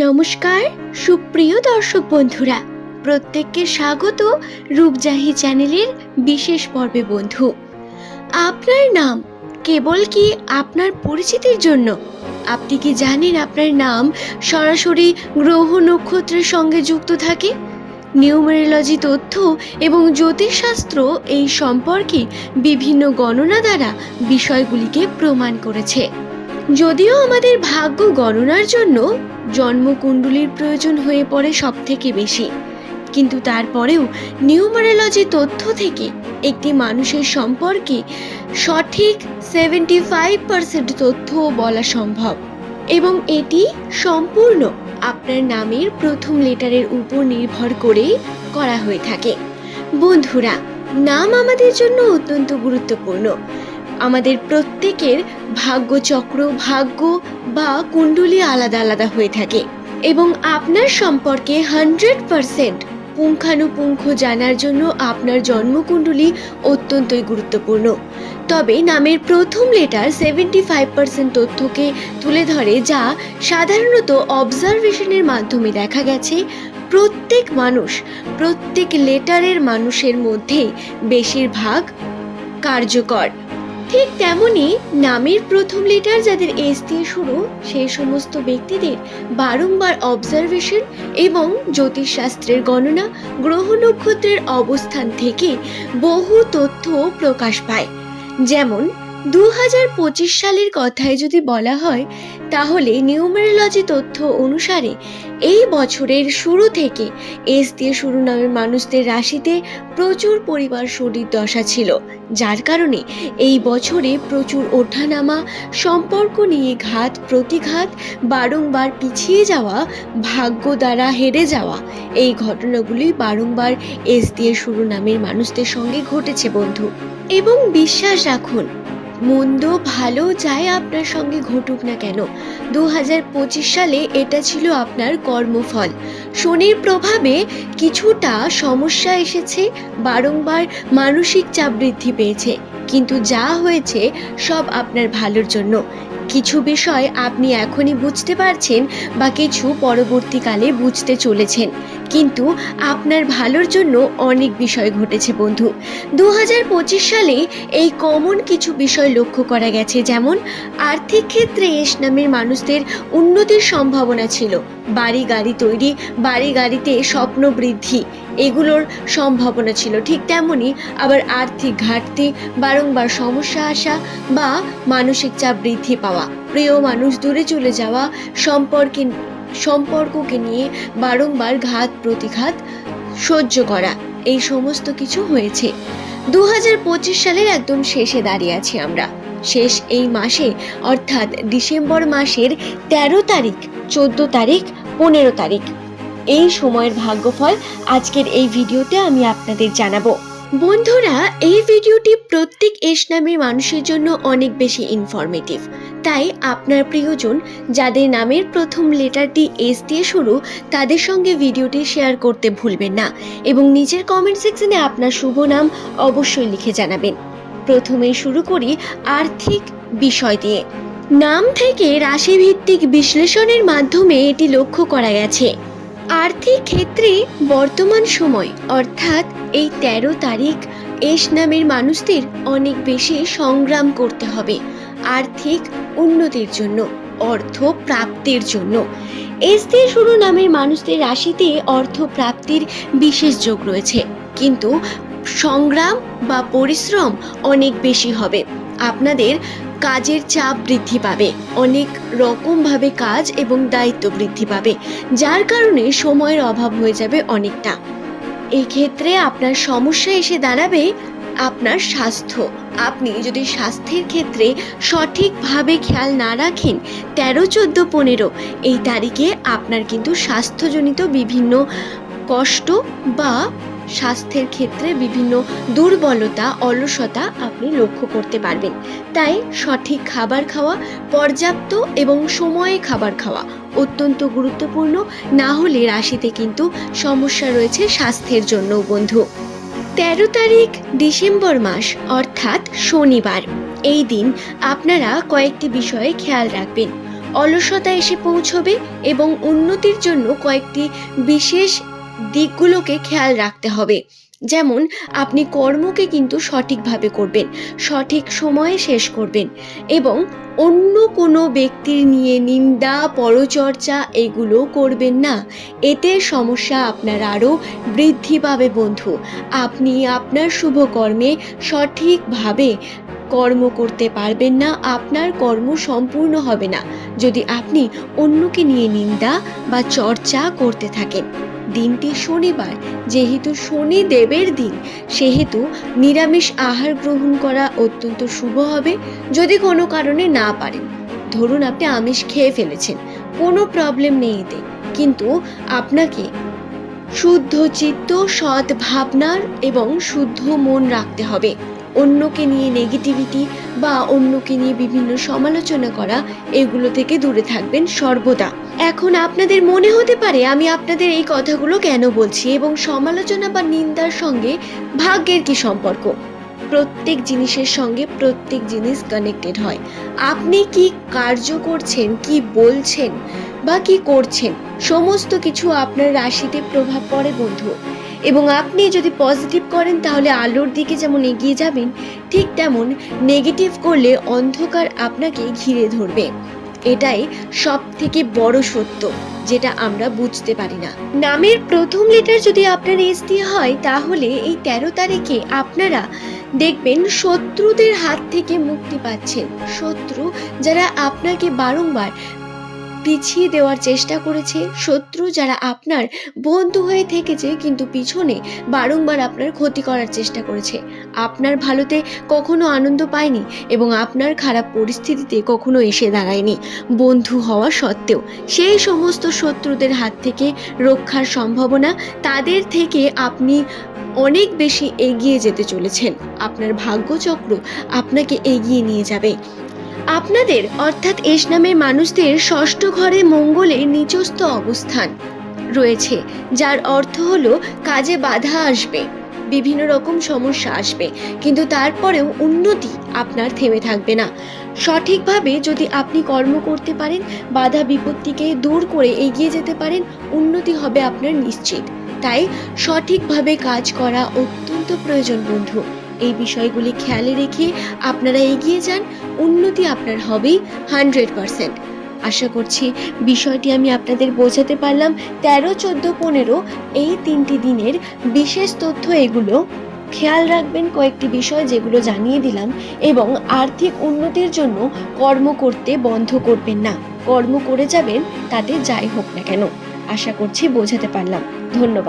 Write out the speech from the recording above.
নমস্কার সুপ্রিয় দর্শক বন্ধুরা, প্রত্যেককে স্বাগত রূপজাহি চ্যানেলের বিশেষ পর্বে। বন্ধু, আপনার নাম কেবল কি আপনার পরিচিতির জন্য? আপনি কি জানেন আপনার নাম সরাসরি গ্রহ নক্ষত্রের সঙ্গে যুক্ত থাকে? নিউমেরোলজি তথ্য এবং জ্যোতিষশাস্ত্র এই সম্পর্কে বিভিন্ন গণনা দ্বারা বিষয়গুলিকে প্রমাণ করেছে। যদিও আমাদের ভাগ্য গণনার জন্য জন্মকুণ্ডলীর প্রয়োজন হয়ে পড়ে সব থেকে বেশি, কিন্তু তারপরেও নিউমেরোলজি তথ্য থেকে একটি মানুষের সম্পর্কে সঠিক 75% তথ্য বলা সম্ভব, এবং এটি সম্পূর্ণ আপনার নামের প্রথম লেটারের উপর নির্ভর করেই করা হয়ে থাকে। বন্ধুরা, নাম আমাদের জন্য অত্যন্ত গুরুত্বপূর্ণ। আমাদের প্রত্যেকের ভাগ্যচক্র, ভাগ্য বা কুণ্ডলী আলাদা আলাদা হয়ে থাকে, এবং আপনার সম্পর্কে 100% পুঙ্খানুপুঙ্খ জানার জন্য আপনার জন্মকুণ্ডলী অত্যন্তই গুরুত্বপূর্ণ। তবে নামের প্রথম লেটার 75% তথ্যকে তুলে ধরে, যা সাধারণত অবজারভেশনের মাধ্যমে দেখা গেছে প্রত্যেক মানুষ, প্রত্যেক লেটারের মানুষের মধ্যেই বেশিরভাগ কার্যকর। ঠিক তেমনি নামের প্রথম লেটার যাদের এস দিয়ে শুরু, সেই সমস্ত ব্যক্তিদের বারংবার অবজারভেশন এবং জ্যোতিষশাস্ত্রের গণনা, গ্রহ নক্ষত্রের অবস্থান থেকে বহু তথ্য প্রকাশ পায়। যেমন 2025 সালের কথায় যদি বলা হয়, তাহলে নিউমেরোলজি তথ্য অনুসারে এই বছরের শুরু থেকে এস দিয়ে শুরু নামের মানুষদের রাশিতে প্রচুর পরিবার শনির দশা ছিল, যার কারণে এই বছরে প্রচুর ওঠানামা, সম্পর্ক নিয়ে ঘাত প্রতিঘাত, বারংবার পিছিয়ে যাওয়া, ভাগ্য দ্বারা হেরে যাওয়া, এই ঘটনাগুলি বারংবার এস দিয়ে শুরু নামের মানুষদের সঙ্গে ঘটেছে বন্ধু। এবং বিশ্বাস রাখুন, মন্দ ভালো যাই আপনার সঙ্গে ঘটুক না কেন, 2025 সালে এটা ছিল আপনার কর্মফল। শনির প্রভাবে কিছুটা সমস্যা এসেছে, বারংবার মানসিক চাপ বৃদ্ধি পেয়েছে, কিন্তু যা হয়েছে সব আপনার ভালোর জন্য। কিছু বিষয় আপনি এখনই বুঝতে পারছেন বা কিছু পরবর্তীকালে বুঝতে চলেছেন, কিন্তু আপনার ভালোর জন্য অনেক বিষয় ঘটেছে বন্ধু। 2025 সালে এই কমন কিছু বিষয় লক্ষ্য করা গেছে, যেমন আর্থিক ক্ষেত্রে এস নামের মানুষদের উন্নতির সম্ভাবনা ছিল, বাড়ি গাড়ি তৈরি, বাড়ি গাড়িতে স্বপ্ন বৃদ্ধি, এগুলোর সম্ভাবনা ছিল। ঠিক তেমনি আবার আর্থিক ঘাটতি, বারংবার সমস্যা আসা বা মানসিক চাপ বৃদ্ধি পাওয়া, প্রিয় মানুষ দূরে চলে যাওয়া, সম্পর্ককে নিয়ে বারংবার ঘাত প্রতিঘাত সহ্য করা, এই সমস্ত কিছু হয়েছে। 2025 সালের একদম শেষে দাঁড়িয়ে আছি আমরা। শেষ এই মাসে, অর্থাৎ ডিসেম্বর মাসের 13 তারিখ, 14 তারিখ, 15 তারিখ, এই সময়ের ভাগ্যফল আজকের এই ভিডিওতে আমি আপনাদের জানাবো। বন্ধুরা, এই ভিডিওটি প্রত্যেক এস নামের মানুষের জন্য অনেক বেশি ইনফরমেটিভ, তাই আপনার প্রিয়জন যাদের নামের প্রথম লেটারটি এস দিয়ে শুরু, তাদের সঙ্গে ভিডিওটি শেয়ার করতে ভুলবেন না, এবং নিচের কমেন্ট সেকশনে আপনার শুভ নাম অবশ্যই লিখে জানাবেন। প্রথমেই শুরু করি আর্থিক বিষয় দিয়ে। নাম থেকে রাশিভিত্তিক বিশ্লেষণের মাধ্যমে এটি লক্ষ্য করা গেছে, আর্থিক ক্ষেত্রে বর্তমান সময় অর্থাৎ এই 13 তারিখ এস নামের মানুষদের অনেক বেশি সংগ্রাম করতে হবে আর্থিক উন্নতির জন্য, অর্থ প্রাপ্তির জন্য। এস দিয়ে শুরু নামের মানুষদের রাশিতে অর্থ প্রাপ্তির বিশেষ যোগ রয়েছে, কিন্তু সংগ্রাম বা পরিশ্রম অনেক বেশি হবে। আপনাদের কাজের চাপ বৃদ্ধি পাবে, অনেক রকমভাবে কাজ এবং দায়িত্ব বৃদ্ধি পাবে, যার কারণে সময়ের অভাব হয়ে যাবে অনেকটা। এই ক্ষেত্রে আপনার সমস্যা এসে দাঁড়াবে আপনার স্বাস্থ্য। আপনি যদি স্বাস্থ্যের ক্ষেত্রে সঠিকভাবে খেয়াল না রাখেন, 13, 14, 15 এই তারিখে আপনার কিন্তু স্বাস্থ্যজনিত বিভিন্ন কষ্ট বা স্বাস্থ্যের ক্ষেত্রে বিভিন্ন দুর্বলতা, অলসতা আপনি লক্ষ্য করতে পারবেন। তাই সঠিক খাবার খাওয়া, পর্যাপ্ত এবং সময়ে খাবার খাওয়া অত্যন্ত গুরুত্বপূর্ণ, না হলে রাশিতে কিন্তু সমস্যা রয়েছে স্বাস্থ্যের জন্য বন্ধু। 13 তারিখ ডিসেম্বর মাস অর্থাৎ শনিবার, এই দিন আপনারা কয়েকটি বিষয়ে খেয়াল রাখবেন। অলসতা এসে পৌঁছবে এবং উন্নতির জন্য কয়েকটি বিশেষ দিকগুলোকে খেয়াল রাখতে হবে। যেমন আপনি কর্মকে কিন্তু সঠিকভাবে করবেন, সঠিক সময়ে শেষ করবেন এবং অন্য কোনো ব্যক্তির নিয়ে নিন্দা পরচর্চা এগুলো করবেন না। এতে সমস্যা আপনার আরও বৃদ্ধি পাবে বন্ধু। আপনি আপনার শুভ কর্মে সঠিকভাবে কর্ম করতে পারবেন না, আপনার কর্ম সম্পূর্ণ হবে না যদি আপনি অন্যকে নিয়ে নিন্দা বা চর্চা করতে থাকেন। দিনটি শনিবার, যেহেতু শনিদেবের দিন, সেহেতু নিরামিষ আহার গ্রহণ করা অত্যন্ত শুভ হবে। যদি কোনো কারণে না পারেন, ধরুন আপনি আমিষ খেয়ে ফেলেছেন, কোনো প্রবলেম নেই এতে, কিন্তু আপনাকে শুদ্ধ চিত্ত, সৎ ভাবনার এবং শুদ্ধ মন রাখতে হবে। অন্যকে নিয়ে নেগেটিভিটি বা অন্যকে নিয়ে বিভিন্ন সমালোচনা করা, এগুলো থেকে দূরে থাকবেন সর্বদা। এখন আপনাদের মনে হতে পারে আমি আপনাদের এই কথাগুলো কেন বলছি এবং সমালোচনা বা নিন্দার সঙ্গে ভাগ্যের কি সম্পর্ক। প্রত্যেক জিনিসের সঙ্গে প্রত্যেক জিনিস কানেক্টেড হয়। আপনি কি কার্য করছেন, কি বলছেন বা কি করছেন, সমস্ত কিছু আপনার রাশিতে প্রভাব পড়ে বন্ধু। এবং আপনি যদি পজিটিভ করেন তাহলে আলোর দিকে যেমন এগিয়ে যাবেন, ঠিক তেমন নেগেটিভ করলে অন্ধকার আপনাকে ঘিরে ধরবে। এটাই সব থেকে বড় সত্য, যেটা আমরা বুঝতে পারি না। নামের প্রথম লেটার যদি আপনার এস দিয়ে হয়, তাহলে এই 13 তারিখে আপনারা দেখবেন শত্রুদের হাত থেকে মুক্তি পাচ্ছেন। শত্রু যারা আপনাকে বারংবার পিছিয়ে দেওয়ার চেষ্টা করেছে, শত্রু যারা আপনার বন্ধু হয়ে থেকেছে কিন্তু পিছনে বারংবার আপনার ক্ষতি করার চেষ্টা করেছে, আপনার ভালোতে কখনো আনন্দ পায়নি এবং আপনার খারাপ পরিস্থিতিতে কখনো এসে দাঁড়ায়নি বন্ধু হওয়া সত্ত্বেও, সেই সমস্ত শত্রুদের হাত থেকে রক্ষার সম্ভাবনা, তাদের থেকে আপনি অনেক বেশি এগিয়ে যেতে চলেছেন। আপনার ভাগ্যচক্র আপনাকে এগিয়ে নিয়ে যাবে। আপনাদের অর্থাৎ এস নামের মানুষদের ষষ্ঠ ঘরে মঙ্গলের নিচস্থ অবস্থান রয়েছে, যার অর্থ হলো কাজে বাধা আসবে, বিভিন্ন রকম সমস্যা আসবে, কিন্তু তারপরেও উন্নতি আপনার থেমে থাকবে না। সঠিকভাবে যদি আপনি কর্ম করতে পারেন, বাধা বিপত্তিকে দূর করে এগিয়ে যেতে পারেন, উন্নতি হবে আপনার নিশ্চিত। তাই সঠিকভাবে কাজ করা অত্যন্ত প্রয়োজন বন্ধু। এই বিষয়গুলি খেয়ালে রেখে আপনারা এগিয়ে যান, উন্নতি আপনার হবেই 100%। আশা করছি বিষয়টি আমি আপনাদের বোঝাতে পারলাম। 13, 14, 15 এই 3টি দিনের বিশেষ তথ্য এগুলো। খেয়াল রাখবেন কয়েকটি বিষয় যেগুলো জানিয়ে দিলাম, এবং আর্থিক উন্নতির জন্য কর্ম করতে বন্ধ করবেন না, কর্ম করে যাবেন তাতে যাই হোক না কেন। আশা করছি বোঝাতে পারলাম। ধন্যবাদ।